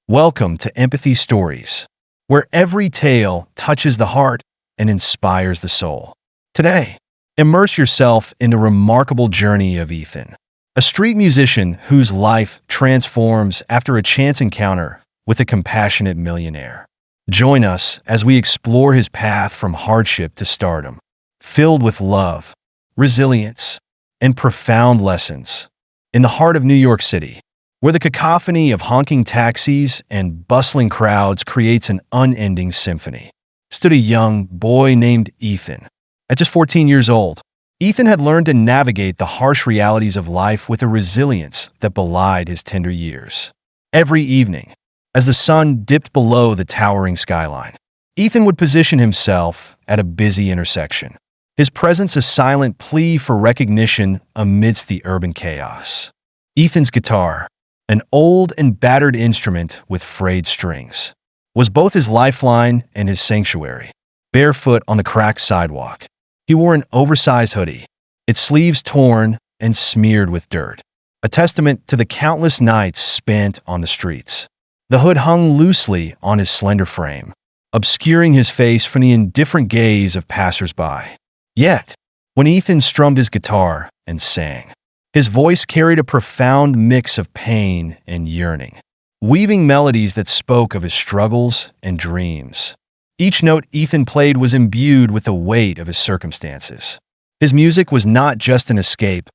Welcome to Empathy Stories, where every tale touches the heart and inspires the soul. Today, immerse yourself in the remarkable journey of Ethan, a street musician whose life transforms after a chance encounter with a compassionate millionaire. Join us as we explore his path from hardship to stardom, filled with love, resilience, and profound lessons. In the heart of New York City, where the cacophony of honking taxis and bustling crowds creates an unending symphony, stood a young boy named Ethan. At just 14 years old, Ethan had learned to navigate the harsh realities of life with a resilience that belied his tender years. Every evening, as the sun dipped below the towering skyline, Ethan would position himself at a busy intersection, his presence a silent plea for recognition amidst the urban chaos. Ethan's guitar, an old and battered instrument with frayed strings, was both his lifeline and his sanctuary. Barefoot on the cracked sidewalk, he wore an oversized hoodie, its sleeves torn and smeared with dirt, a testament to the countless nights spent on the streets. The hood hung loosely on his slender frame, obscuring his face from the indifferent gaze of passers-by. Yet, when Ethan strummed his guitar and sang, his voice carried a profound mix of pain and yearning, weaving melodies that spoke of his struggles and dreams. Each note Ethan played was imbued with the weight of his circumstances. His music was not just an escape,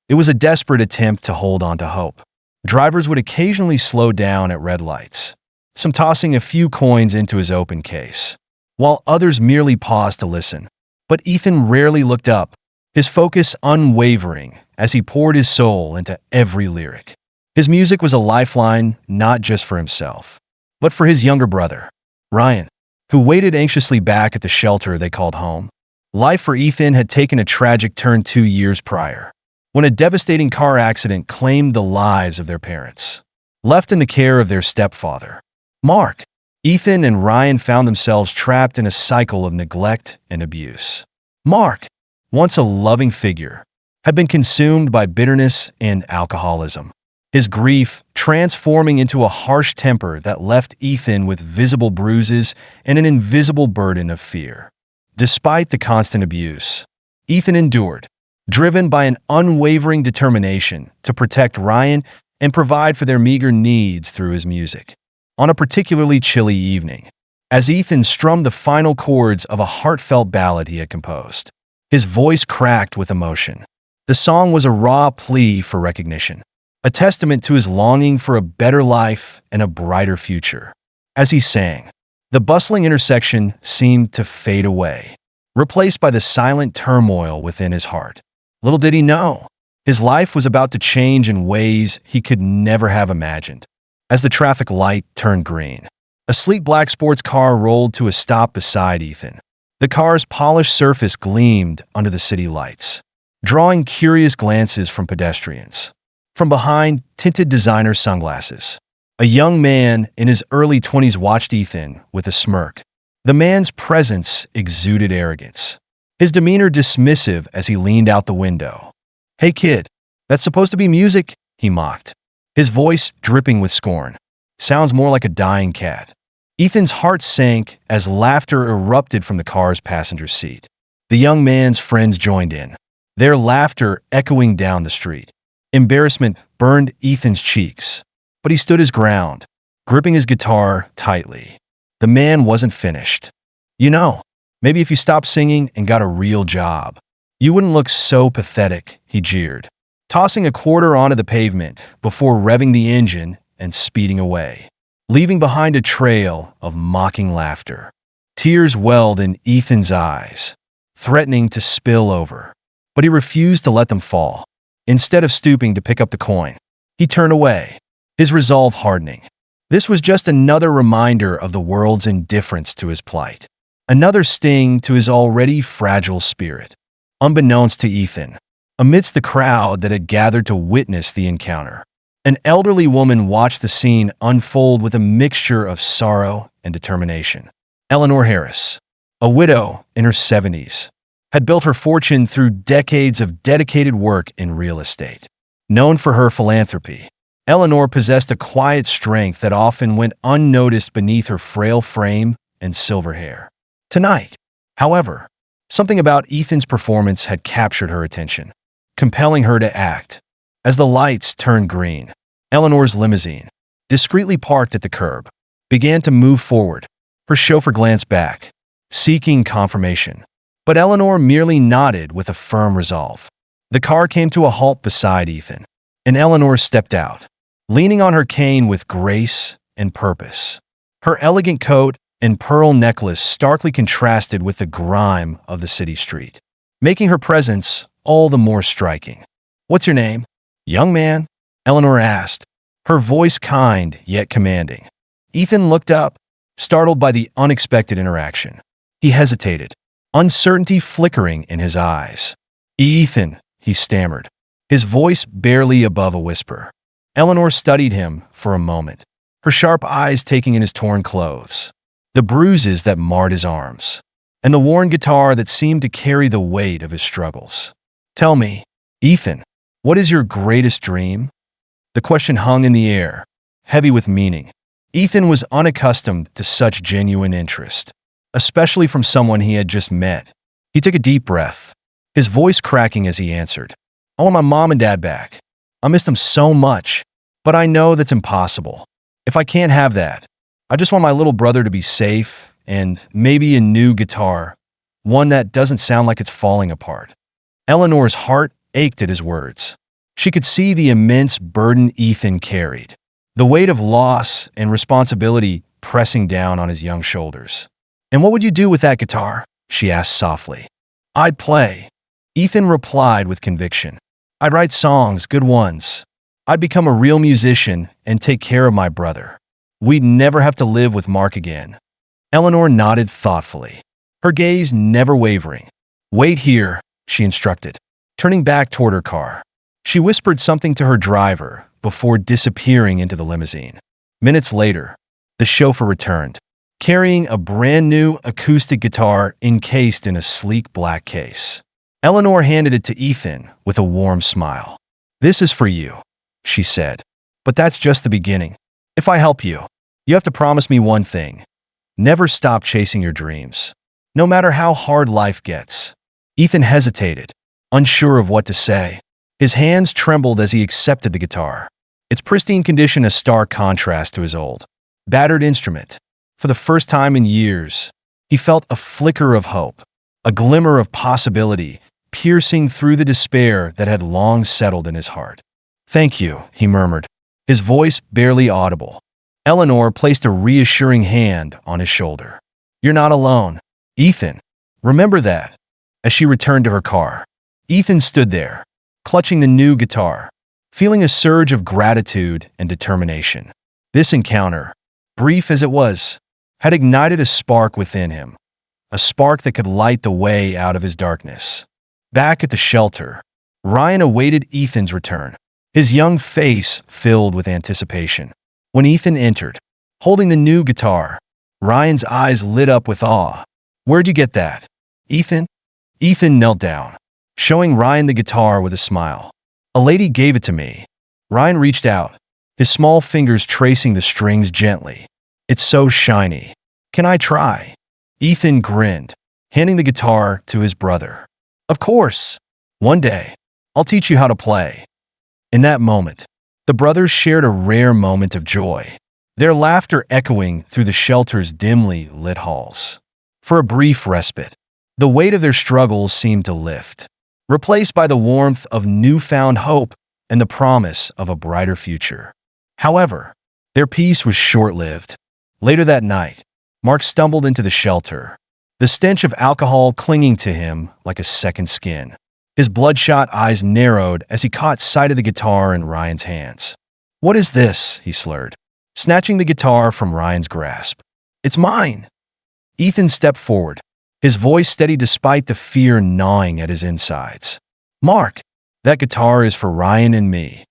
it was a desperate attempt to hold on to hope. Drivers would occasionally slow down at red lights, some tossing a few coins into his open case, while others merely paused to listen. But Ethan rarely looked up, his focus unwavering as he poured his soul into every lyric. His music was a lifeline not just for himself, but for his younger brother, Ryan, who waited anxiously back at the shelter they called home. Life for Ethan had taken a tragic turn 2 years prior, when a devastating car accident claimed the lives of their parents. Left in the care of their stepfather, Mark, Ethan and Ryan found themselves trapped in a cycle of neglect and abuse. Mark, once a loving figure, had been consumed by bitterness and alcoholism, his grief transforming into a harsh temper that left Ethan with visible bruises and an invisible burden of fear. Despite the constant abuse, Ethan endured, driven by an unwavering determination to protect Ryan and provide for their meager needs through his music. On a particularly chilly evening, as Ethan strummed the final chords of a heartfelt ballad he had composed, his voice cracked with emotion. The song was a raw plea for recognition, a testament to his longing for a better life and a brighter future. As he sang, the bustling intersection seemed to fade away, replaced by the silent turmoil within his heart. Little did he know, his life was about to change in ways he could never have imagined. As the traffic light turned green, a sleek black sports car rolled to a stop beside Ethan. The car's polished surface gleamed under the city lights, drawing curious glances from pedestrians. From behind tinted designer sunglasses, a young man in his early 20s watched Ethan with a smirk. The man's presence exuded arrogance, his demeanor dismissive as he leaned out the window. "Hey kid, that's supposed to be music," he mocked, his voice dripping with scorn. "Sounds more like a dying cat." Ethan's heart sank as laughter erupted from the car's passenger seat. The young man's friends joined in, their laughter echoing down the street. Embarrassment burned Ethan's cheeks, but he stood his ground, gripping his guitar tightly. The man wasn't finished. "You know, maybe if you stopped singing and got a real job, you wouldn't look so pathetic," he jeered, tossing a quarter onto the pavement before revving the engine and speeding away, leaving behind a trail of mocking laughter. Tears welled in Ethan's eyes, threatening to spill over, but he refused to let them fall. Instead of stooping to pick up the coin, he turned away, his resolve hardening. This was just another reminder of the world's indifference to his plight, another sting to his already fragile spirit. Unbeknownst to Ethan, amidst the crowd that had gathered to witness the encounter, an elderly woman watched the scene unfold with a mixture of sorrow and determination. Eleanor Harris, a widow in her 70s, had built her fortune through decades of dedicated work in real estate. Known for her philanthropy, Eleanor possessed a quiet strength that often went unnoticed beneath her frail frame and silver hair. Tonight, however, something about Ethan's performance had captured her attention, compelling her to act. As the lights turned green, Eleanor's limousine, discreetly parked at the curb, began to move forward. Her chauffeur glanced back, seeking confirmation. But Eleanor merely nodded with a firm resolve. The car came to a halt beside Ethan, and Eleanor stepped out, leaning on her cane with grace and purpose. Her elegant coat and pearl necklace starkly contrasted with the grime of the city street, making her presence all the more striking. "What's your name, young man?" Eleanor asked, her voice kind yet commanding. Ethan looked up, startled by the unexpected interaction. He hesitated, uncertainty flickering in his eyes. "Ethan," he stammered, his voice barely above a whisper. Eleanor studied him for a moment, her sharp eyes taking in his torn clothes, the bruises that marred his arms, and the worn guitar that seemed to carry the weight of his struggles. "Tell me, Ethan, what is your greatest dream?" The question hung in the air, heavy with meaning. Ethan was unaccustomed to such genuine interest, especially from someone he had just met. He took a deep breath, his voice cracking as he answered, "I want my mom and dad back. I miss them so much, but I know that's impossible. If I can't have that, I just want my little brother to be safe and maybe a new guitar, one that doesn't sound like it's falling apart." Eleanor's heart ached at his words. She could see the immense burden Ethan carried, the weight of loss and responsibility pressing down on his young shoulders. "And what would you do with that guitar?" she asked softly. "I'd play," Ethan replied with conviction. "I'd write songs, good ones. I'd become a real musician and take care of my brother. We'd never have to live with Mark again." Eleanor nodded thoughtfully, her gaze never wavering. "Wait here," she instructed, turning back toward her car. She whispered something to her driver before disappearing into the limousine. Minutes later, the chauffeur returned, carrying a brand-new acoustic guitar encased in a sleek black case. Eleanor handed it to Ethan with a warm smile. "This is for you," she said, "but that's just the beginning. If I help you, you have to promise me one thing. Never stop chasing your dreams, no matter how hard life gets." Ethan hesitated, unsure of what to say. His hands trembled as he accepted the guitar, its pristine condition a stark contrast to his old, battered instrument. For the first time in years, he felt a flicker of hope, a glimmer of possibility, piercing through the despair that had long settled in his heart. "Thank you," he murmured, his voice barely audible. Eleanor placed a reassuring hand on his shoulder. "You're not alone, Ethan. Remember that." As she returned to her car, Ethan stood there, clutching the new guitar, feeling a surge of gratitude and determination. This encounter, brief as it was, had ignited a spark within him, a spark that could light the way out of his darkness. Back at the shelter, Ryan awaited Ethan's return, his young face filled with anticipation. When Ethan entered, holding the new guitar, Ryan's eyes lit up with awe. "Where'd you get that, Ethan?" Ethan knelt down, showing Ryan the guitar with a smile. "A lady gave it to me." Ryan reached out, his small fingers tracing the strings gently. "It's so shiny. Can I try?" Ethan grinned, handing the guitar to his brother. "Of course. One day, I'll teach you how to play." In that moment, the brothers shared a rare moment of joy, their laughter echoing through the shelter's dimly lit halls. For a brief respite, the weight of their struggles seemed to lift, replaced by the warmth of newfound hope and the promise of a brighter future. However, their peace was short-lived. Later that night, Mark stumbled into the shelter, the stench of alcohol clinging to him like a second skin. His bloodshot eyes narrowed as he caught sight of the guitar in Ryan's hands. "What is this?" he slurred, snatching the guitar from Ryan's grasp. "It's mine." Ethan stepped forward, his voice steady despite the fear gnawing at his insides. "Mark, that guitar is for Ryan and me."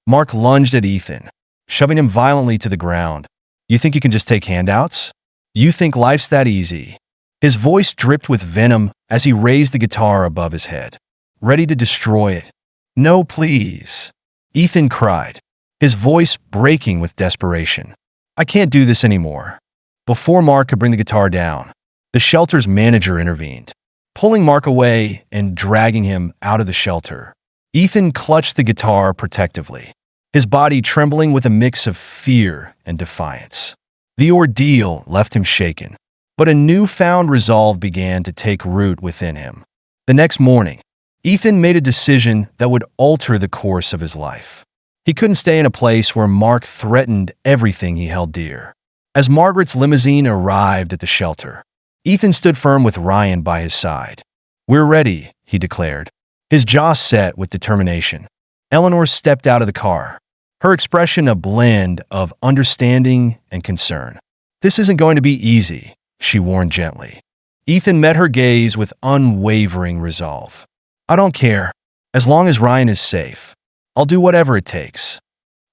Mark lunged at Ethan, shoving him violently to the ground. "You think you can just take handouts? You think life's that easy?" His voice dripped with venom as he raised the guitar above his head, ready to destroy it. "No, please," Ethan cried, his voice breaking with desperation. "I can't do this anymore." Before Mark could bring the guitar down, the shelter's manager intervened, pulling Mark away and dragging him out of the shelter. Ethan clutched the guitar protectively, his body trembling with a mix of fear and defiance. The ordeal left him shaken, but a newfound resolve began to take root within him. The next morning, Ethan made a decision that would alter the course of his life. He couldn't stay in a place where Mark threatened everything he held dear. As Margaret's limousine arrived at the shelter, Ethan stood firm with Ryan by his side. "We're ready," he declared, his jaw set with determination. Eleanor stepped out of the car, her expression a blend of understanding and concern. "This isn't going to be easy," she warned gently. Ethan met her gaze with unwavering resolve. "I don't care. As long as Ryan is safe, I'll do whatever it takes."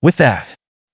With that,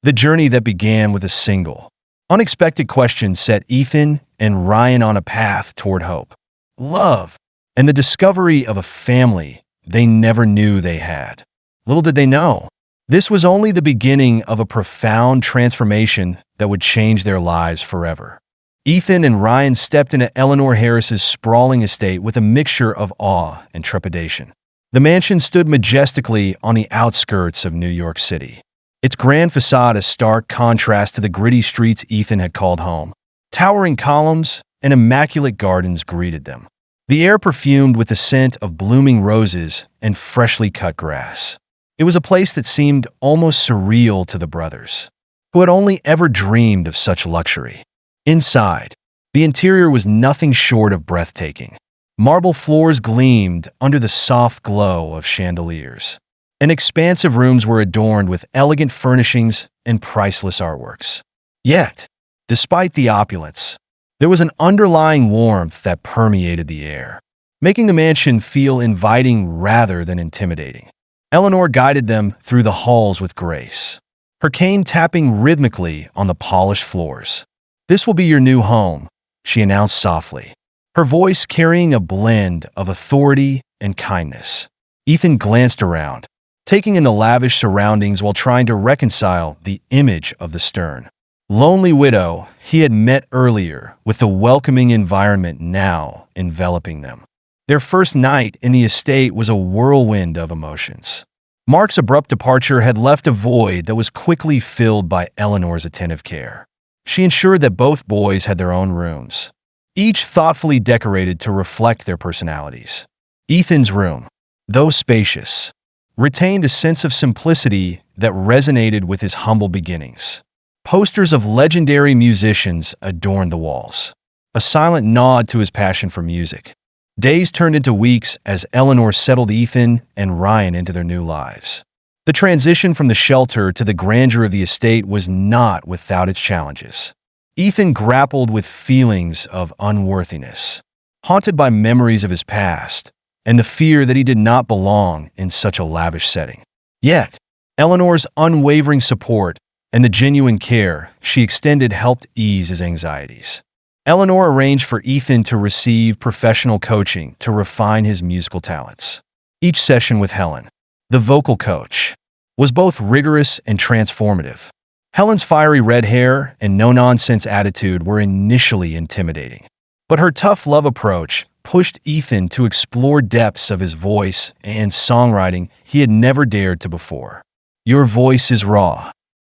the journey that began with a single, unexpected question set Ethan and Ryan on a path toward hope, love, and the discovery of a family they never knew they had. Little did they know, this was only the beginning of a profound transformation that would change their lives forever. Ethan and Ryan stepped into Eleanor Harris's sprawling estate with a mixture of awe and trepidation. The mansion stood majestically on the outskirts of New York City, its grand facade a stark contrast to the gritty streets Ethan had called home. Towering columns and immaculate gardens greeted them, the air perfumed with the scent of blooming roses and freshly cut grass. It was a place that seemed almost surreal to the brothers, who had only ever dreamed of such luxury. Inside, the interior was nothing short of breathtaking. Marble floors gleamed under the soft glow of chandeliers, and expansive rooms were adorned with elegant furnishings and priceless artworks. Yet, despite the opulence, there was an underlying warmth that permeated the air, making the mansion feel inviting rather than intimidating. Eleanor guided them through the halls with grace, her cane tapping rhythmically on the polished floors. "This will be your new home," she announced softly, her voice carrying a blend of authority and kindness. Ethan glanced around, taking in the lavish surroundings while trying to reconcile the image of the stern, lonely widow he had met earlier with the welcoming environment now enveloping them. Their first night in the estate was a whirlwind of emotions. Mark's abrupt departure had left a void that was quickly filled by Eleanor's attentive care. She ensured that both boys had their own rooms, each thoughtfully decorated to reflect their personalities. Ethan's room, though spacious, retained a sense of simplicity that resonated with his humble beginnings. Posters of legendary musicians adorned the walls, a silent nod to his passion for music. Days turned into weeks as Eleanor settled Ethan and Ryan into their new lives. The transition from the shelter to the grandeur of the estate was not without its challenges. Ethan grappled with feelings of unworthiness, haunted by memories of his past and the fear that he did not belong in such a lavish setting. Yet, Eleanor's unwavering support and the genuine care she extended helped ease his anxieties. Eleanor arranged for Ethan to receive professional coaching to refine his musical talents. Each session with Helen, the vocal coach, was both rigorous and transformative. Helen's fiery red hair and no-nonsense attitude were initially intimidating, but her tough love approach pushed Ethan to explore depths of his voice and songwriting he had never dared to before. "Your voice is raw,"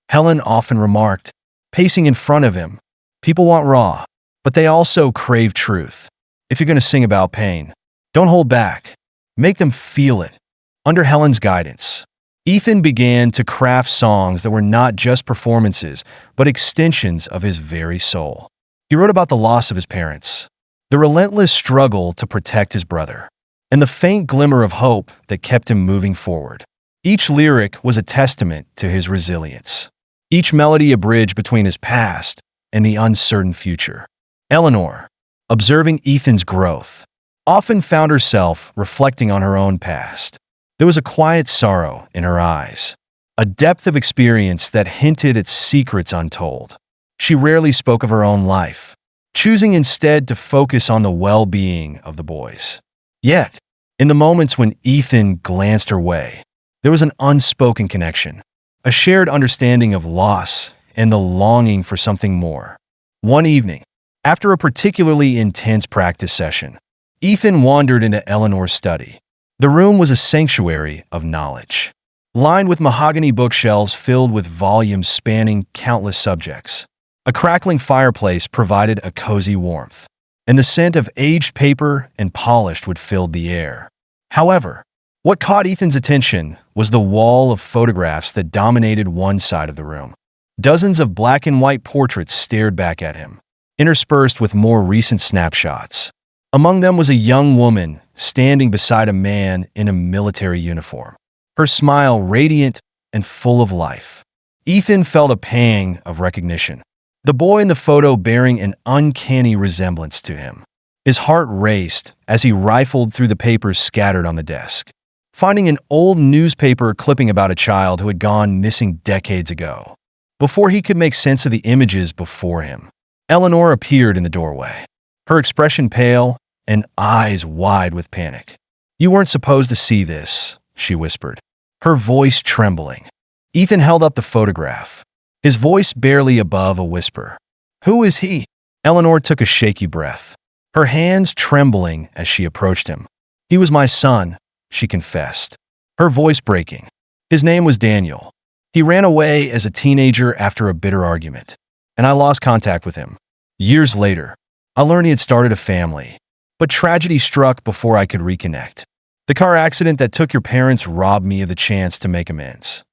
Helen often remarked, pacing in front of him. "People want raw, but they also crave truth. If you're going to sing about pain, don't hold back. Make them feel it." Under Helen's guidance, Ethan began to craft songs that were not just performances, but extensions of his very soul. He wrote about the loss of his parents, the relentless struggle to protect his brother, and the faint glimmer of hope that kept him moving forward. Each lyric was a testament to his resilience, each melody a bridge between his past and the uncertain future. Eleanor, observing Ethan's growth, often found herself reflecting on her own past. There was a quiet sorrow in her eyes, a depth of experience that hinted at secrets untold. She rarely spoke of her own life, choosing instead to focus on the well-being of the boys. Yet, in the moments when Ethan glanced her way, there was an unspoken connection, a shared understanding of loss and the longing for something more. One evening, after a particularly intense practice session, Ethan wandered into Eleanor's study. The room was a sanctuary of knowledge, lined with mahogany bookshelves filled with volumes spanning countless subjects. A crackling fireplace provided a cozy warmth, and the scent of aged paper and polished wood filled the air. However, what caught Ethan's attention was the wall of photographs that dominated one side of the room. Dozens of black and white portraits stared back at him, interspersed with more recent snapshots. Among them was a young woman standing beside a man in a military uniform, her smile radiant and full of life. Ethan felt a pang of recognition, the boy in the photo bearing an uncanny resemblance to him. His heart raced as he rifled through the papers scattered on the desk, finding an old newspaper clipping about a child who had gone missing decades ago. Before he could make sense of the images before him, Eleanor appeared in the doorway, her expression pale and eyes wide with panic. "You weren't supposed to see this," she whispered, her voice trembling. Ethan held up the photograph, his voice barely above a whisper. "Who is he?" Eleanor took a shaky breath, her hands trembling as she approached him. "He was my son," she confessed, her voice breaking. "His name was Daniel. He ran away as a teenager after a bitter argument, and I lost contact with him. Years later, I learned he had started a family, but tragedy struck before I could reconnect. The car accident that took your parents robbed me of the chance to make amends."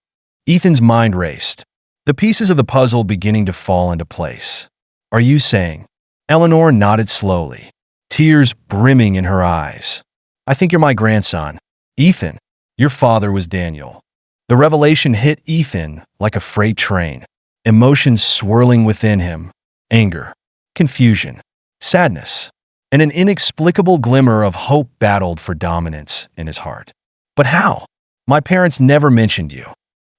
Ethan's mind raced, the pieces of the puzzle beginning to fall into place. "Are you saying?" Eleanor nodded slowly, tears brimming in her eyes. "I think you're my grandson. Ethan, your father was Daniel." The revelation hit Ethan like a freight train, emotions swirling within him, anger, confusion, sadness, and an inexplicable glimmer of hope battled for dominance in his heart. "But how? My parents never mentioned you."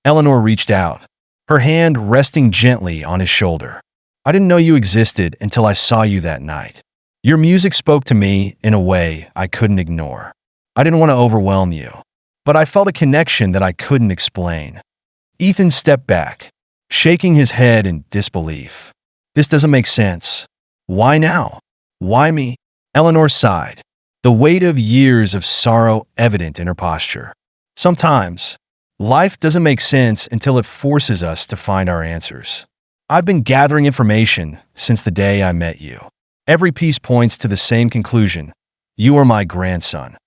Eleanor reached out, her hand resting gently on his shoulder. "I didn't know you existed until I saw you that night. Your music spoke to me in a way I couldn't ignore. I didn't want to overwhelm you, but I felt a connection that I couldn't explain." Ethan stepped back, shaking his head in disbelief. "This doesn't make sense. Why now? Why me?" Eleanor sighed, the weight of years of sorrow evident in her posture. "Sometimes, life doesn't make sense until it forces us to find our answers. I've been gathering information since the day I met you. Every piece points to the same conclusion. You are my grandson."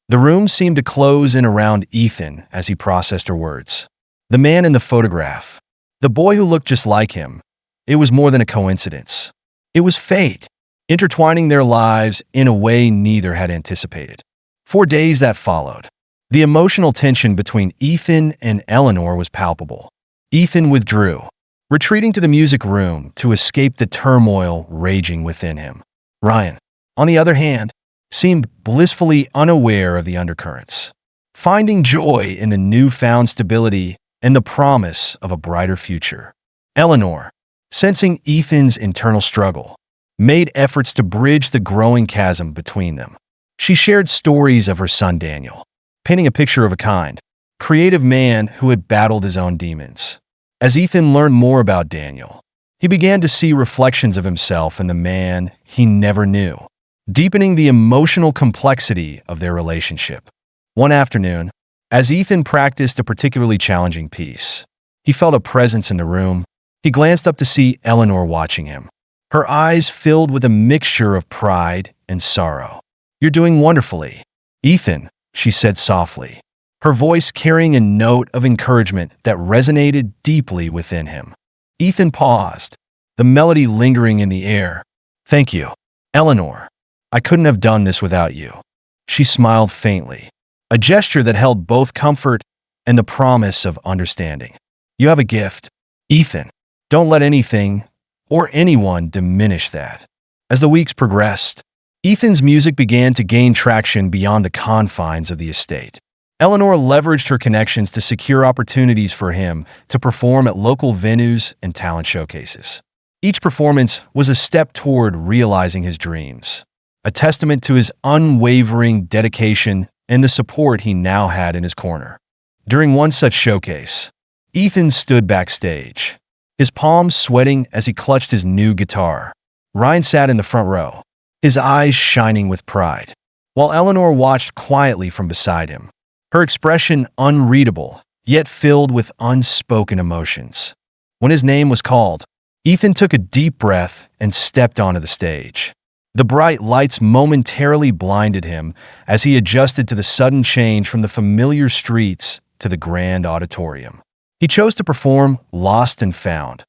The room seemed to close in around Ethan as he processed her words. The man in the photograph, the boy who looked just like him, it was more than a coincidence. It was fate, intertwining their lives in a way neither had anticipated. For days that followed, the emotional tension between Ethan and Eleanor was palpable. Ethan withdrew, retreating to the music room to escape the turmoil raging within him. Ryan, on the other hand, seemed blissfully unaware of the undercurrents, finding joy in the newfound stability and the promise of a brighter future. Eleanor, sensing Ethan's internal struggle, made efforts to bridge the growing chasm between them. She shared stories of her son Daniel, painting a picture of a kind, creative man who had battled his own demons. As Ethan learned more about Daniel, he began to see reflections of himself in the man he never knew, deepening the emotional complexity of their relationship. One afternoon, as Ethan practiced a particularly challenging piece, he felt a presence in the room. He glanced up to see Eleanor watching him, her eyes filled with a mixture of pride and sorrow. "You're doing wonderfully, Ethan," she said softly, her voice carrying a note of encouragement that resonated deeply within him. Ethan paused, the melody lingering in the air. "Thank you, Eleanor. I couldn't have done this without you." She smiled faintly, a gesture that held both comfort and the promise of understanding. "You have a gift, Ethan. Don't let anything or anyone diminish that." As the weeks progressed, Ethan's music began to gain traction beyond the confines of the estate. Eleanor leveraged her connections to secure opportunities for him to perform at local venues and talent showcases. Each performance was a step toward realizing his dreams, a testament to his unwavering dedication and the support he now had in his corner. During one such showcase, Ethan stood backstage, his palms sweating as he clutched his new guitar. Ryan sat in the front row, his eyes shining with pride, while Eleanor watched quietly from beside him, her expression unreadable, yet filled with unspoken emotions. When his name was called, Ethan took a deep breath and stepped onto the stage. The bright lights momentarily blinded him as he adjusted to the sudden change from the familiar streets to the grand auditorium. He chose to perform Lost and Found,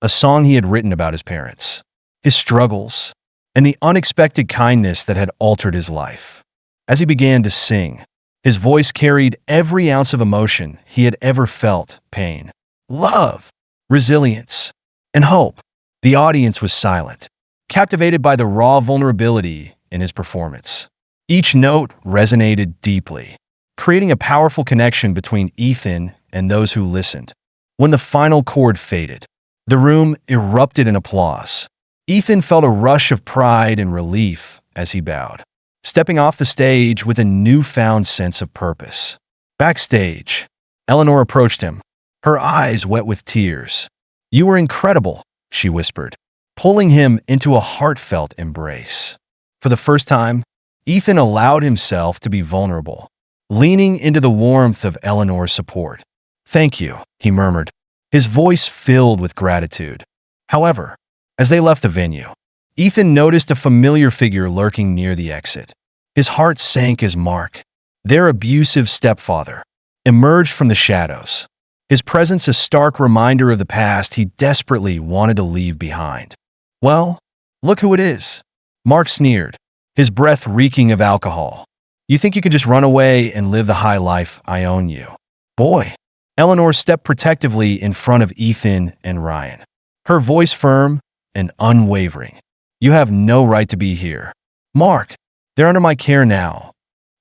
a song he had written about his parents, his struggles, and the unexpected kindness that had altered his life. As he began to sing, his voice carried every ounce of emotion he had ever felt: pain, love, resilience, and hope. The audience was silent, captivated by the raw vulnerability in his performance. Each note resonated deeply, creating a powerful connection between Ethan and those who listened. When the final chord faded, the room erupted in applause. Ethan felt a rush of pride and relief as he bowed, stepping off the stage with a newfound sense of purpose. Backstage, Eleanor approached him, her eyes wet with tears. "You were incredible," she whispered, pulling him into a heartfelt embrace. For the first time, Ethan allowed himself to be vulnerable, leaning into the warmth of Eleanor's support. "Thank you," he murmured, his voice filled with gratitude. However, as they left the venue, Ethan noticed a familiar figure lurking near the exit. His heart sank as Mark, their abusive stepfather, emerged from the shadows, his presence a stark reminder of the past he desperately wanted to leave behind. "Well, look who it is," Mark sneered, his breath reeking of alcohol. "You think you can just run away and live the high life I own you?" "Boy." Eleanor stepped protectively in front of Ethan and Ryan, her voice firm and unwavering. "You have no right to be here." "Mark, they're under my care now."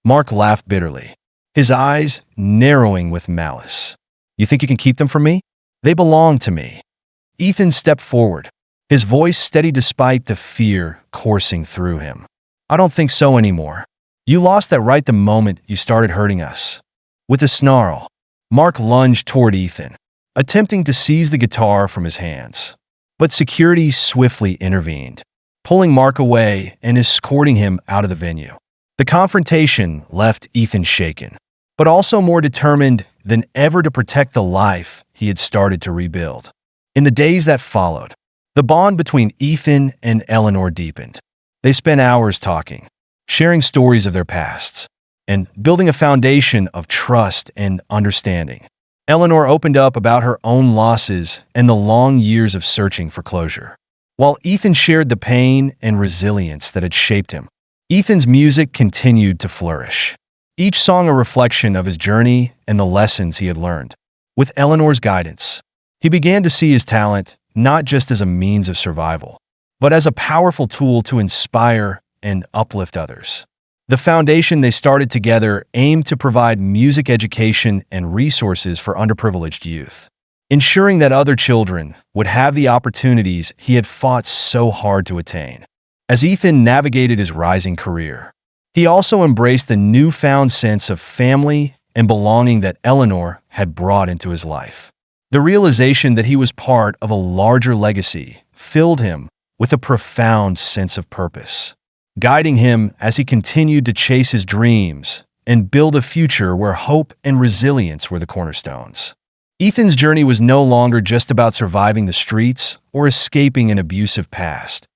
Mark laughed bitterly, his eyes narrowing with malice. "You think you can keep them from me? They belong to me." Ethan stepped forward, his voice steady despite the fear coursing through him. "I don't think so anymore. You lost that right the moment you started hurting us." With a snarl, Mark lunged toward Ethan, attempting to seize the guitar from his hands. But security swiftly intervened, pulling Mark away and escorting him out of the venue. The confrontation left Ethan shaken, but also more determined than ever to protect the life he had started to rebuild. In the days that followed, the bond between Ethan and Eleanor deepened. They spent hours talking, sharing stories of their pasts, and building a foundation of trust and understanding. Eleanor opened up about her own losses and the long years of searching for closure, while Ethan shared the pain and resilience that had shaped him. Ethan's music continued to flourish, each song a reflection of his journey and the lessons he had learned. With Eleanor's guidance, he began to see his talent not just as a means of survival, but as a powerful tool to inspire and uplift others. The foundation they started together aimed to provide music education and resources for underprivileged youth, ensuring that other children would have the opportunities he had fought so hard to attain. As Ethan navigated his rising career, he also embraced the newfound sense of family and belonging that Eleanor had brought into his life. The realization that he was part of a larger legacy filled him with a profound sense of purpose, guiding him as he continued to chase his dreams and build a future where hope and resilience were the cornerstones. Ethan's journey was no longer just about surviving the streets or escaping an abusive past.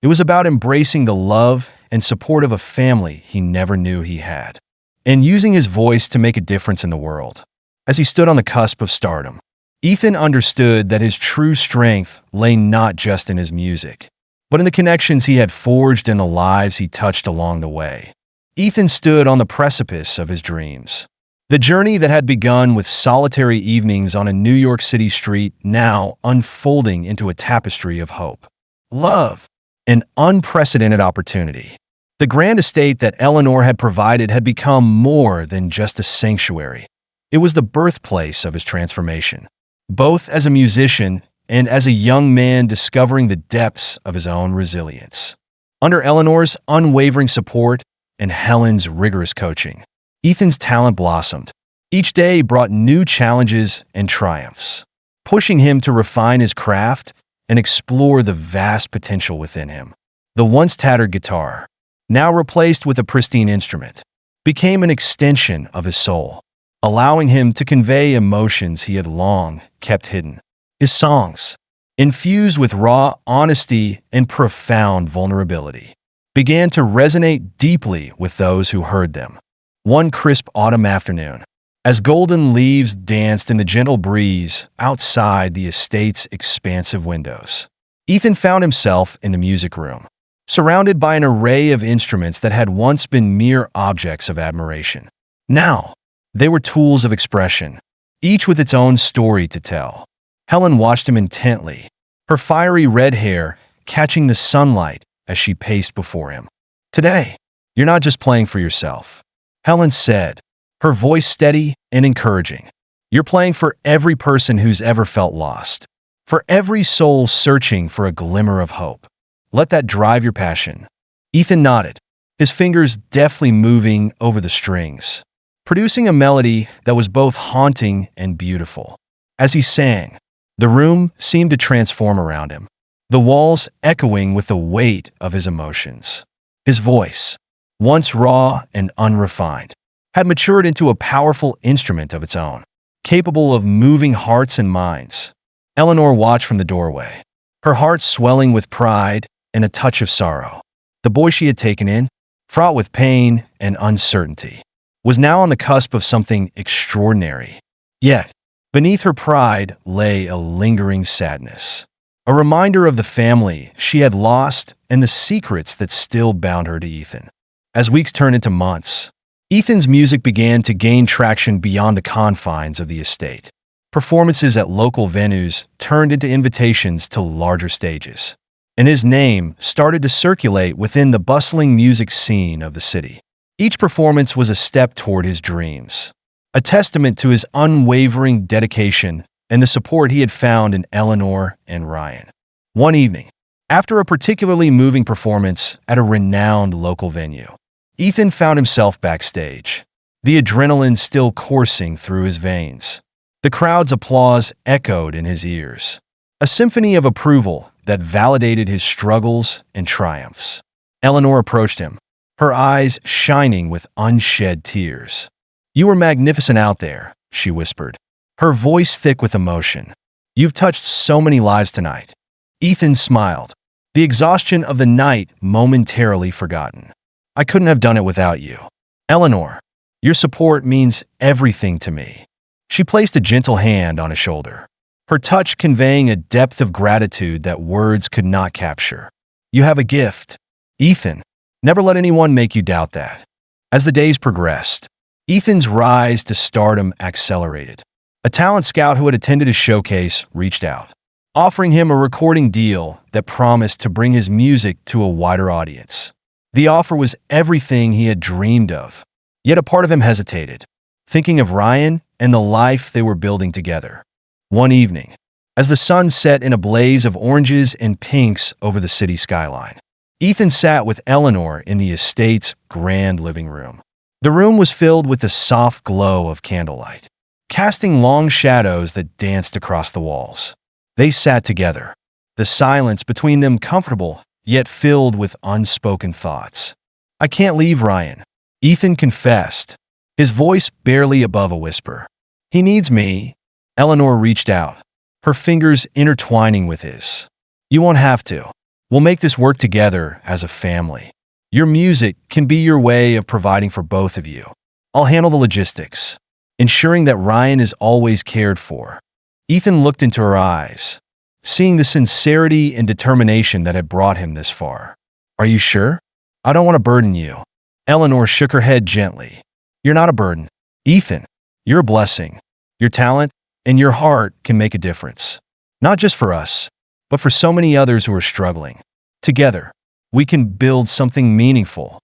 It was about embracing the love and support of a family he never knew he had, and using his voice to make a difference in the world. As he stood on the cusp of stardom, Ethan understood that his true strength lay not just in his music, but in the connections he had forged and the lives he touched along the way. Ethan stood on the precipice of his dreams. The journey that had begun with solitary evenings on a New York City street now unfolding into a tapestry of hope, love, and unprecedented opportunity. The grand estate that Eleanor had provided had become more than just a sanctuary. It was the birthplace of his transformation, both as a musician and as a young man discovering the depths of his own resilience. Under Eleanor's unwavering support and Helen's rigorous coaching, Ethan's talent blossomed, Each day brought new challenges and triumphs, pushing him to refine his craft and explore the vast potential within him. The once tattered guitar, now replaced with a pristine instrument, became an extension of his soul, allowing him to convey emotions he had long kept hidden. His songs, infused with raw honesty and profound vulnerability, began to resonate deeply with those who heard them. One crisp autumn afternoon, as golden leaves danced in the gentle breeze outside the estate's expansive windows, Ethan found himself in the music room, surrounded by an array of instruments that had once been mere objects of admiration. Now, they were tools of expression, each with its own story to tell. Helen watched him intently, her fiery red hair catching the sunlight as she paced before him. "Today, you're not just playing for yourself," Helen said, her voice steady and encouraging. "You're playing for every person who's ever felt lost, for every soul searching for a glimmer of hope. Let that drive your passion." Ethan nodded, his fingers deftly moving over the strings, producing a melody that was both haunting and beautiful. As he sang, the room seemed to transform around him, the walls echoing with the weight of his emotions. His voice, once raw and unrefined, had matured into a powerful instrument of its own, capable of moving hearts and minds. Eleanor watched from the doorway, her heart swelling with pride and a touch of sorrow. The boy she had taken in, fraught with pain and uncertainty, was now on the cusp of something extraordinary. Yet, beneath her pride lay a lingering sadness, a reminder of the family she had lost and the secrets that still bound her to Ethan. As weeks turned into months, Ethan's music began to gain traction beyond the confines of the estate. Performances at local venues turned into invitations to larger stages, and his name started to circulate within the bustling music scene of the city. Each performance was a step toward his dreams, a testament to his unwavering dedication and the support he had found in Eleanor and Ryan. One evening, after a particularly moving performance at a renowned local venue, Ethan found himself backstage, the adrenaline still coursing through his veins. The crowd's applause echoed in his ears, a symphony of approval that validated his struggles and triumphs. Eleanor approached him, her eyes shining with unshed tears. "You were magnificent out there," she whispered, her voice thick with emotion. "You've touched so many lives tonight." Ethan smiled, the exhaustion of the night momentarily forgotten. "I couldn't have done it without you. Eleanor, your support means everything to me." She placed a gentle hand on his shoulder, her touch conveying a depth of gratitude that words could not capture. "You have a gift, Ethan. Never let anyone make you doubt that." As the days progressed, Ethan's rise to stardom accelerated. A talent scout who had attended his showcase reached out, offering him a recording deal that promised to bring his music to a wider audience. The offer was everything he had dreamed of, yet a part of him hesitated, thinking of Ryan and the life they were building together. One evening, as the sun set in a blaze of oranges and pinks over the city skyline, Ethan sat with Eleanor in the estate's grand living room. The room was filled with the soft glow of candlelight, casting long shadows that danced across the walls. They sat together, the silence between them comfortable yet filled with unspoken thoughts. "I can't leave Ryan," Ethan confessed, his voice barely above a whisper. "He needs me." Eleanor reached out, her fingers intertwining with his. "You won't have to. We'll make this work together as a family. Your music can be your way of providing for both of you. I'll handle the logistics, ensuring that Ryan is always cared for." Ethan looked into her eyes, seeing the sincerity and determination that had brought him this far. "Are you sure? I don't want to burden you." Eleanor shook her head gently. "You're not a burden, Ethan. You're a blessing. Your talent and your heart can make a difference, not just for us, but for so many others who are struggling. Together, we can build something meaningful."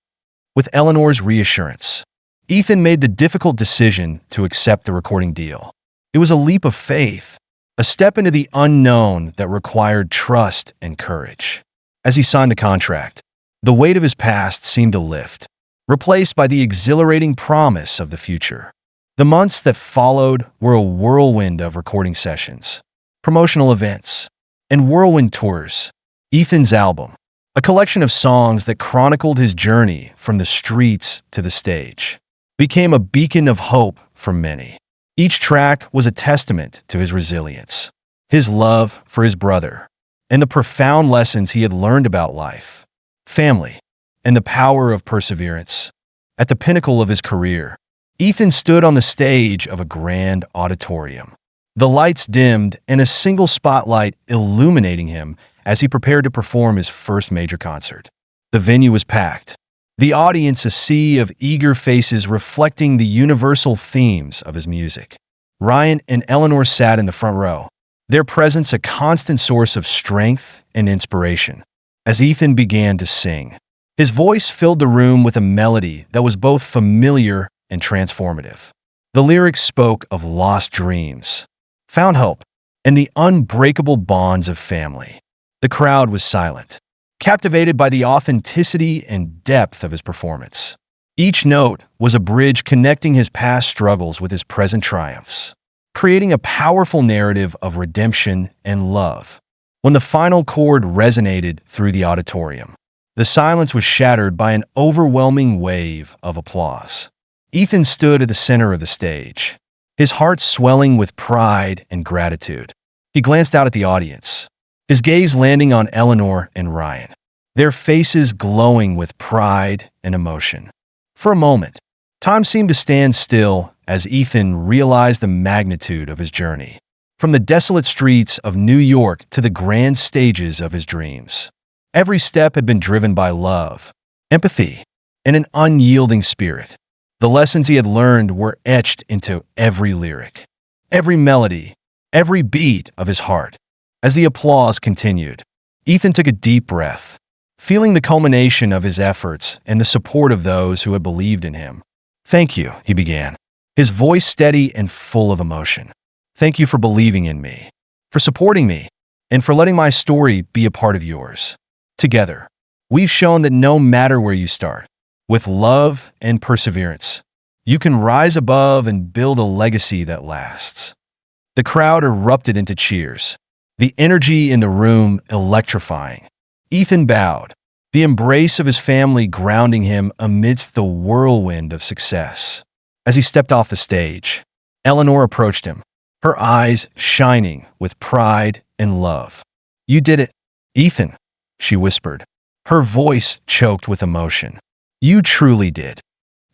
With Eleanor's reassurance, Ethan made the difficult decision to accept the recording deal. It was a leap of faith, a step into the unknown that required trust and courage. As he signed the contract, the weight of his past seemed to lift, replaced by the exhilarating promise of the future. The months that followed were a whirlwind of recording sessions, promotional events, and whirlwind tours. Ethan's album, a collection of songs that chronicled his journey from the streets to the stage, became a beacon of hope for many. Each track was a testament to his resilience, his love for his brother, and the profound lessons he had learned about life, family, and the power of perseverance. At the pinnacle of his career, Ethan stood on the stage of a grand auditorium. The lights dimmed and a single spotlight illuminating him as he prepared to perform his first major concert. The venue was packed, the audience a sea of eager faces reflecting the universal themes of his music. Ryan and Eleanor sat in the front row, their presence a constant source of strength and inspiration. As Ethan began to sing, his voice filled the room with a melody that was both familiar and transformative. The lyrics spoke of lost dreams, found hope, and the unbreakable bonds of family. The crowd was silent, captivated by the authenticity and depth of his performance. Each note was a bridge connecting his past struggles with his present triumphs, creating a powerful narrative of redemption and love. When the final chord resonated through the auditorium, the silence was shattered by an overwhelming wave of applause. Ethan stood at the center of the stage, his heart swelling with pride and gratitude. He glanced out at the audience, his gaze landing on Eleanor and Ryan, their faces glowing with pride and emotion. For a moment, time seemed to stand still as Ethan realized the magnitude of his journey, from the desolate streets of New York to the grand stages of his dreams. Every step had been driven by love, empathy, and an unyielding spirit. The lessons he had learned were etched into every lyric, every melody, every beat of his heart. As the applause continued, Ethan took a deep breath, feeling the culmination of his efforts and the support of those who had believed in him. "Thank you," he began, his voice steady and full of emotion. "Thank you for believing in me, for supporting me, and for letting my story be a part of yours. Together, we've shown that no matter where you start, with love and perseverance, you can rise above and build a legacy that lasts." The crowd erupted into cheers, the energy in the room electrifying. Ethan bowed, the embrace of his family grounding him amidst the whirlwind of success. As he stepped off the stage, Eleanor approached him, her eyes shining with pride and love. "You did it, Ethan," she whispered, her voice choked with emotion. "You truly did."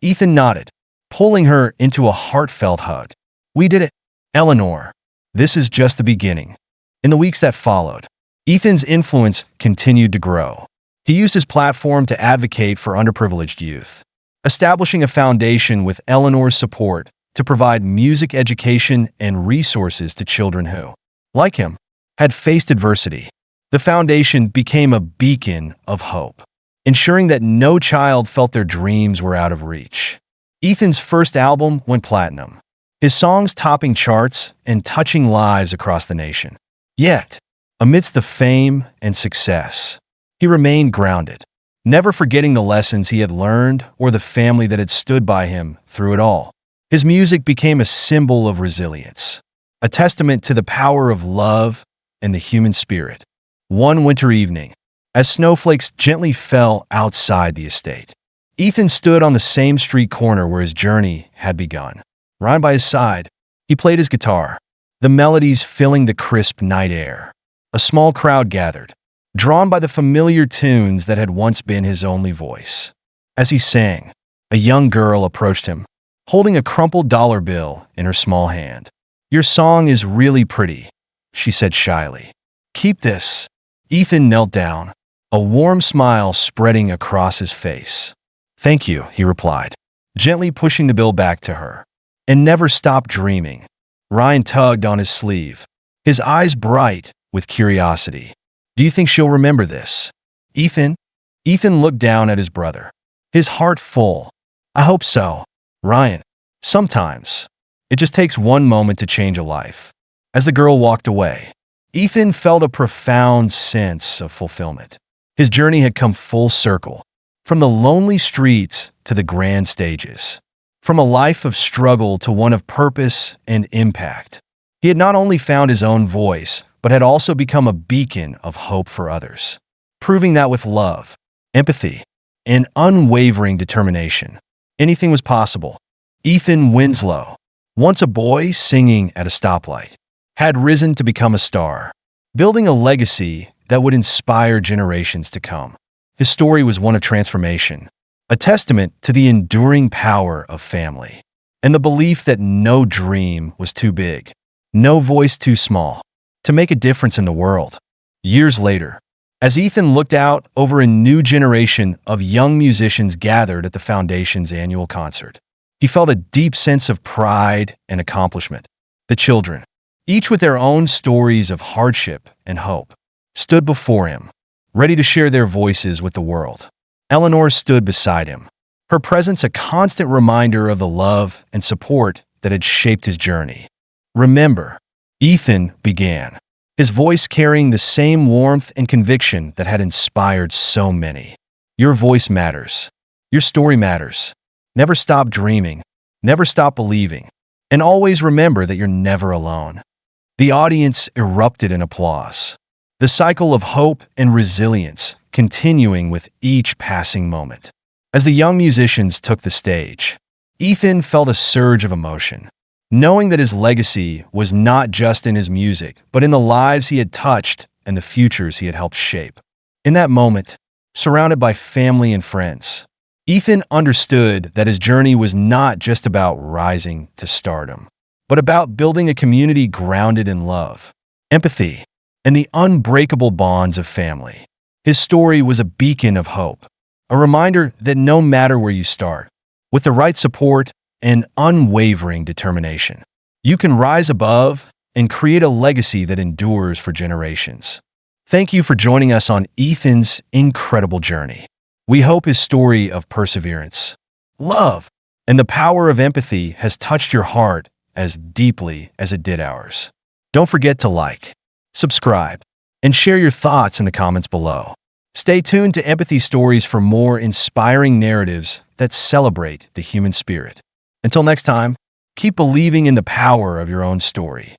Ethan nodded, pulling her into a heartfelt hug. "We did it, Eleanor. This is just the beginning." In the weeks that followed, Ethan's influence continued to grow. He used his platform to advocate for underprivileged youth, establishing a foundation with Eleanor's support to provide music education and resources to children who, like him, had faced adversity. The foundation became a beacon of hope, ensuring that no child felt their dreams were out of reach. Ethan's first album went platinum, his songs topping charts and touching lives across the nation. Yet, amidst the fame and success, he remained grounded, never forgetting the lessons he had learned or the family that had stood by him through it all. His music became a symbol of resilience, a testament to the power of love and the human spirit. One winter evening, as snowflakes gently fell outside the estate, Ethan stood on the same street corner where his journey had begun. Ryan by his side, he played his guitar, the melodies filling the crisp night air. A small crowd gathered, drawn by the familiar tunes that had once been his only voice. As he sang, a young girl approached him, holding a crumpled dollar bill in her small hand. "Your song is really pretty," she said shyly. "Keep this." Ethan knelt down, a warm smile spreading across his face. "Thank you," he replied, gently pushing the bill back to her. "And never stop dreaming." Ryan tugged on his sleeve, his eyes bright with curiosity. "Do you think she'll remember this, Ethan?" Ethan looked down at his brother, his heart full. "I hope so, Ryan. Sometimes, it just takes one moment to change a life." As the girl walked away, Ethan felt a profound sense of fulfillment. His journey had come full circle, from the lonely streets to the grand stages. from a life of struggle to one of purpose and impact. He had not only found his own voice, but had also become a beacon of hope for others, proving that with love, empathy, and unwavering determination, anything was possible. Ethan Winslow, once a boy singing at a stoplight, had risen to become a star, building a legacy that would inspire generations to come. His story was one of transformation, a testament to the enduring power of family, and the belief that no dream was too big, no voice too small, to make a difference in the world. Years later, as Ethan looked out over a new generation of young musicians gathered at the Foundation's annual concert, he felt a deep sense of pride and accomplishment. The children, each with their own stories of hardship and hope, stood before him, ready to share their voices with the world. Eleanor stood beside him, her presence a constant reminder of the love and support that had shaped his journey. "Remember," Ethan began, his voice carrying the same warmth and conviction that had inspired so many. "Your voice matters. Your story matters. Never stop dreaming, never stop believing, and always remember that you're never alone." The audience erupted in applause, the cycle of hope and resilience continuing with each passing moment. As the young musicians took the stage, Ethan felt a surge of emotion, knowing that his legacy was not just in his music, but in the lives he had touched and the futures he had helped shape. In that moment, surrounded by family and friends, Ethan understood that his journey was not just about rising to stardom, but about building a community grounded in love, empathy, and the unbreakable bonds of family. His story was a beacon of hope, a reminder that no matter where you start, with the right support and unwavering determination, you can rise above and create a legacy that endures for generations. Thank you for joining us on Ethan's incredible journey. We hope his story of perseverance, love, and the power of empathy has touched your heart as deeply as it did ours. Don't forget to like, subscribe, and share your thoughts in the comments below. Stay tuned to Empathy Stories for more inspiring narratives that celebrate the human spirit. Until next time, keep believing in the power of your own story.